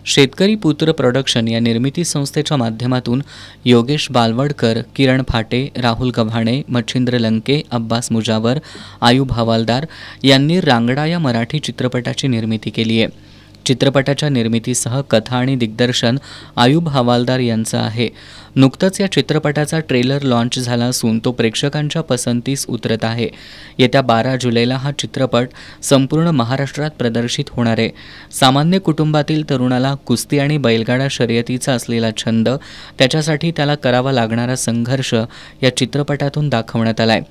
शेतकरी पुत्र प्रोडक्शन या निर्मिती संस्थेच्या माध्यमातून योगेश बालवडकर, किरण फाटे, राहुल गव्हाणे, मच्छिंद्र लंके, अब्बास मुजावर, आयुब हवालदार यांनी रांगडा या मराठी चित्रपटाची निर्मिती केली आहे। चित्रपटाच्या निर्मितीसह कथा आणि दिग्दर्शन आयुब हवालदार यांचं आहे। नुकतंच या चित्रपटाचा ट्रेलर लॉन्च झाला असून तो प्रेक्षकांच्या पसंतीस उतरत आहे। येत्या 12 जुलैला हा चित्रपट संपूर्ण महाराष्ट्रात प्रदर्शित होणार आहे। सामान्य कुटुंबातील तरुणाला कुस्ती आणि बैलगाडा शर्यतीचा असलेला छंद, त्याच्यासाठी त्याला करावा लागणारा संघर्ष या चित्रपटातून दाखवण्यात आलाय।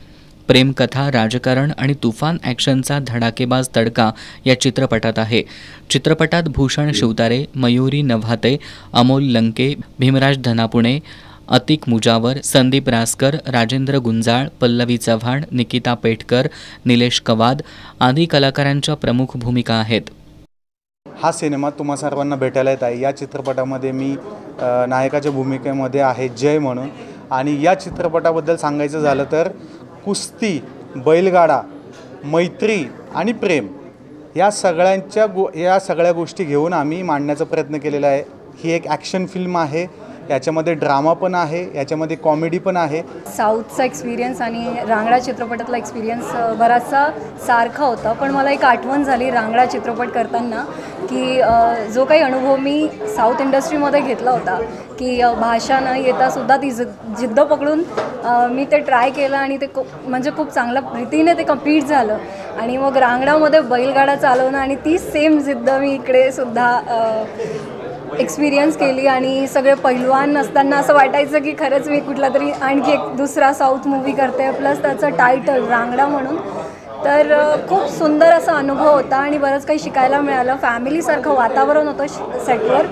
प्रेमकथा, राजकारण आणि तुफान ॲक्शनचा धडाकेबाज तडका या चित्रपटात आहे। चित्रपटात भूषण शिवतारे, मयुरी नव्हाते, अमोल लंके, भीमराज धनापुणे, अतिक मुजावर, संदीप रासकर, राजेंद्र गुंजाळ, पल्लवी चव्हाण, निकिता पेटकर, निलेश कवाद आदी कलाकारांच्या प्रमुख भूमिका आहेत। हा सिनेमा तुम्हा सर्वांना भेटायला येत आहे। या चित्रपटामध्ये मी नायकाच्या भूमिकेमध्ये आहे जय म्हणून। आणि या चित्रपटाबद्दल सांगायचं झालं तर कुस्ती, बैलगाडा, मैत्री आणि प्रेम या सगळ्या गोष्टी घेऊन आम्ही मांडण्याचा प्रयत्न केलेला आहे। ही एक ॲक्शन फिल्म आहे, याच्यामध्ये ड्रामा पण आहे, याच्यामध्ये कॉमेडी पण आहे। साऊथचा एक्सपिरियन्स आणि रांगडा चित्रपटातला एक्सपिरियन्स बराचसा सारखा होता, पण मला एक आठवण झाली रांगडा चित्रपट करताना की जो काही अनुभव मी साऊथ इंडस्ट्रीमध्ये घेतला होता की भाषा न येतासुद्धा ती जिद्द पकडून मी ते ट्राय केलं आणि ते म्हणजे खूप चांगल्या रीतीने ते कम्प्लीट झालं। आणि मग रांगडामध्ये बैलगाडा चालवणं आणि ती सेम जिद्द मी इकडे सुद्धा एक्सपिरियन्स केली। आणि सगळे पैलवान असताना असं वाटायचं की खरंच मी कुठला तरी आणखी एक दुसरा साऊथ मूवी करते, प्लस त्याचं टायटल रांगडा म्हणून। तर खूप सुंदर असा अनुभव होता आणि बरंच काही शिकायला मिळालं। फॅमिलीसारखं वातावरण होतं सेटवर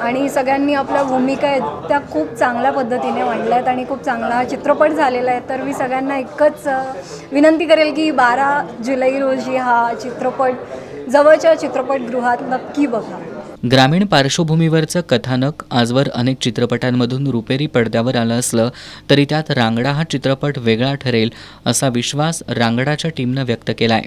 आणि सगळ्यांनी आपल्या भूमिका आहेत त्या खूप चांगल्या पद्धतीने मांडल्या आहेत आणि खूप चांगला चित्रपट झालेला आहे। तर मी सगळ्यांना एकच विनंती करेल की 12 जुलै रोजी हा चित्रपट जवळच्या चित्रपटगृहात नक्की बघा। ग्रामीण पार्श्वभूमीवरचं कथानक आजवर अनेक चित्रपटांमधून रुपेरी पडद्यावर आलं असलं तरी त्यात रांगडा हा चित्रपट वेगळा ठरेल असा विश्वास रांगडाच्या टीमनं व्यक्त केलाय।